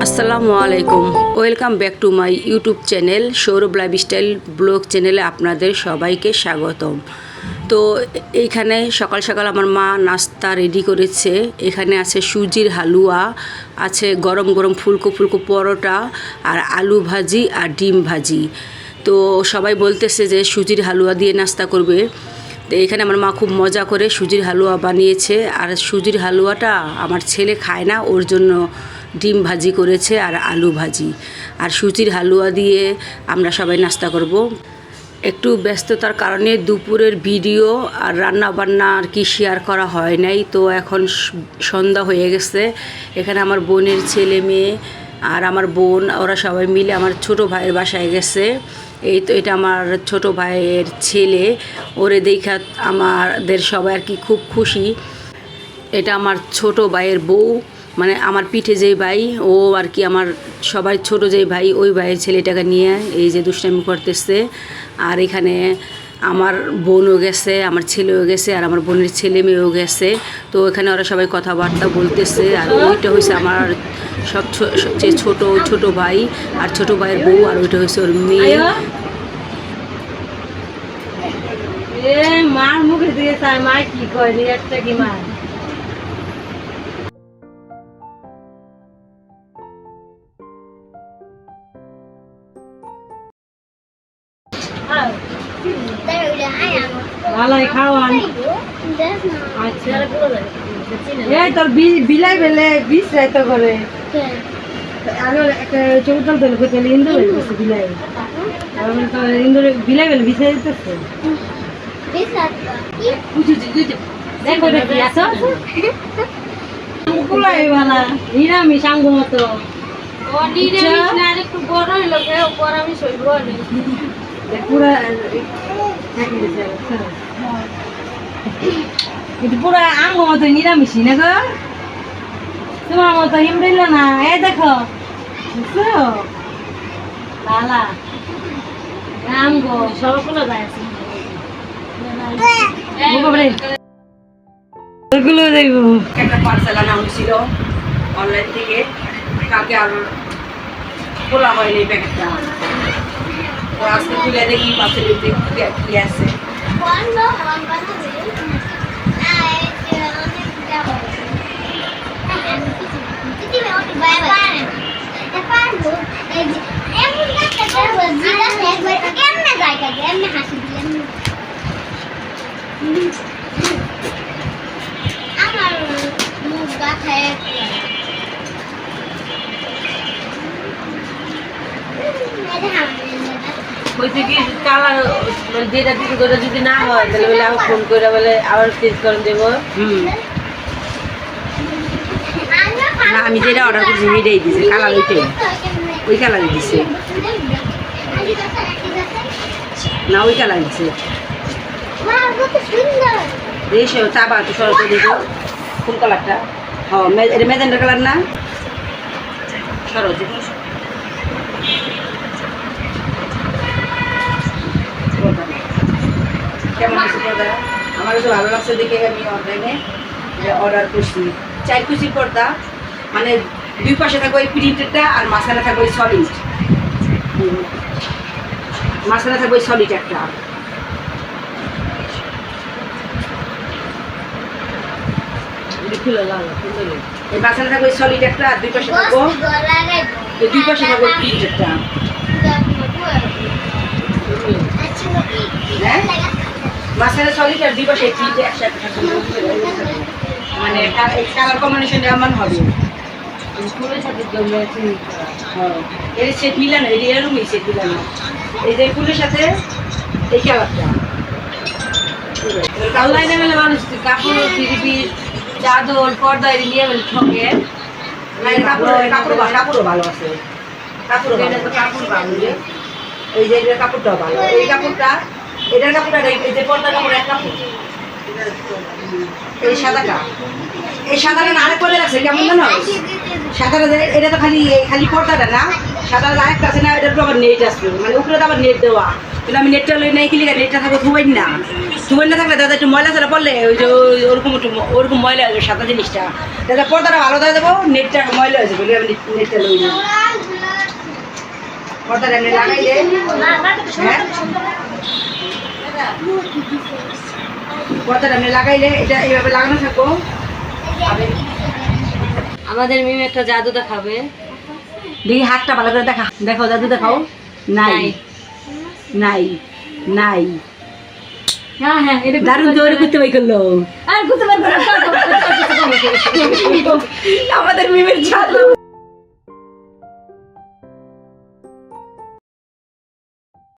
আসসালামু আলাইকুম, welcome back to my YouTube channel Sourav lifestyle blog চ্যানেলে আপনাদের সবাইকে স্বাগতম। তো এইখানে সকাল সকাল আমার মা নাস্তা রেডি করেছে। এখানে আছে সুজির হালুয়া, আছে গরম গরম ফুলকো ফুলকো পরোটা, আর আলু ভাজি আর ডিম ভাজি। তো সবাই বলতেছে যে সুজির হালুয়া দিয়ে নাস্তা করবে। তো এখানে আমার মা খুব মজা করে সুজির হালুয়া বানিয়েছে। আর সুজির হালুয়াটা আমার ছেলে খায় না, ওর জন্য ডিম ভাজি করেছে আর আলু ভাজি। আর সুজির হালুয়া দিয়ে আমরা সবাই নাস্তা করব। একটু ব্যস্ততার কারণে দুপুরের ভিডিও আর রান্না বান্না আর কি শেয়ার করা হয় নাই। তো এখন সন্ধ্যা হয়ে গেছে। এখানে আমার বোনের ছেলে মেয়ে আর আমার বোন, ওরা সবাই মিলে আমার ছোট ভাইয়ের বাসায় গেছে। এই তো এটা আমার ছোট ভাইয়ের ছেলে, ওরে দেখা আমাদের সবাই আর কি খুব খুশি। এটা আমার ছোট ভাইয়ের বউ, মানে আমার পিঠে যেই ভাই, ও আর কি আমার সবাই ছোট যেই ভাই, ওই ভাইয়ের ছেলেটাকে নিয়ে এই যে দুষ্টামি করতেছে। আর এখানে আমার বোনও গেছে, আমার ছেলেও গেছে, আর আমার বোনের ছেলে মেয়েও গেছে। তো এখানে ওরা সবাই কথাবার্তা বলতেছে। আর ওইটা হয়েছে আমার সবচেয়ে ছোট ভাই আর ছোট ভাইয়ের বউ, আর ওইটা হয়েছে ওর মেয়ে। মার মুখে দিয়ে তার মা কি কয় একটা কি মা ভালোই খাওয়ান। আচ্ছা এই তোর বিলাই বেলে বিষ রাইতো করে আরো একটা চৌতাল তেল করতে ইন্দুর বিলাই ইন্দুর বিলাই বেলে বিষ দিতেছে। দেখো দেখি আসো কুলাই বালা নিরামিষ আঙ্গ মতো একটু বড় হইলো নিরামিষ হইব পুরা কিন্তু পুরা আঙ্গ মতো নিরামিষই না গো, তোমার মতো হিমড়িল না। এ দেখো বুঝছো বালা আঙ্গ সবগুলো যায় আছে ওগুলো দেখবো। একটা পার্সেল আনা হয়েছিল অনলাইন থেকে, কালকে আর খোলা হয়নি প্যাকেটটা। তো আজকে খুলে দেখি পার্সেলের কি আছে। কালার যেটা যদি না হয় তাহলে বলে আমি ফোন করে বলে আবার চেঞ্জ করে দেবো। না, আমি যেটা অর্ডার করছি সেটাই দিছে, কালার ওইটাই, ওই কালারই দিছে না, ওই কালার দিছে। দেখো চাবা একটু সরতে দেখো কোন কালারটা। হ্যাঁ এটা ম্যাজেন্ডা কালার না, সরো যে কেমন আছে পর্দা। আমার তো ভালো লাগছে দেখে আমি অনলাইনে অর্ডার করছি। 4 কুচি পর্দা, মানে দুই পাশে থাকবে ওই প্রিন্টেডটা আর মাঝখানে থাকবে ওই সলিড, মাঝখানে থাকবে ওই সলিড একটা। এই মাঝখানে থাকবে ওই সলিড একটা, আর দুই পাশে থাকবো দুই পাশে থাকবে প্রিন্টেডটা। হ্যাঁ মাঝখানে সলিড আর দুই পাশে প্রিন্ট একসাথে থাকবে, মানে কালার কম্বিনেশন এমন হবে। এর সেট মিলানো, এই এরকমই সেট মিলানো, এই যে ফুলের সাথে এই কালারটা। অনলাইনে মেলে মানুষ কাপড় পিস চাদর পর্দা নিয়ে ঠকে। কাপড়ও ভালো আছে, কাপড় ভালো, এই যে কাপড়টাও ভালো। এই কাপড়টা, এটার কাপড়টা, এই যে পর্দা কাপড় এক কাপড়। এই সাদাটা, এই সাদাটা না আরেক করে রাখছে কেমন জানো, সাদাটা এটা তো খালি পর্দাটা না, সাদাটা আরেকটা আছে না, এটার উপর আবার নেট আসবে, মানে উপরে তো আবার নেট দেওয়া, বলে আমি নেটটা লই নাই কি লিখা নেটটা থাকো ধুবাই না থাকলে দাদা একটু ময়লা চলা পড়লে ওই যে ওরকম একটু ওরকম ময়লা হয়ে যাবে সাদা জিনিসটা দাদা পর্দাটা ভালো দিয়ে দেবো নেটটা ময়লা হয়েছে বলে আমি নেটটা লই না পর্দাটা এমনি লাগাইলে হ্যাঁ পর্দাটা এমনি লাগাইলে এটা এইভাবে লাগানো থাকবো আমাদের মিম একটা জাদু দেখাবে। দেখি হাতটা ভালো করে দেখা দেখো দাদু দেখাও নাই নাই নাই হ্যাঁ হ্যাঁ এটা দারুণ জোরে করতে পাই করলো আর করতে পারবো না আমাদের মিমের জাদু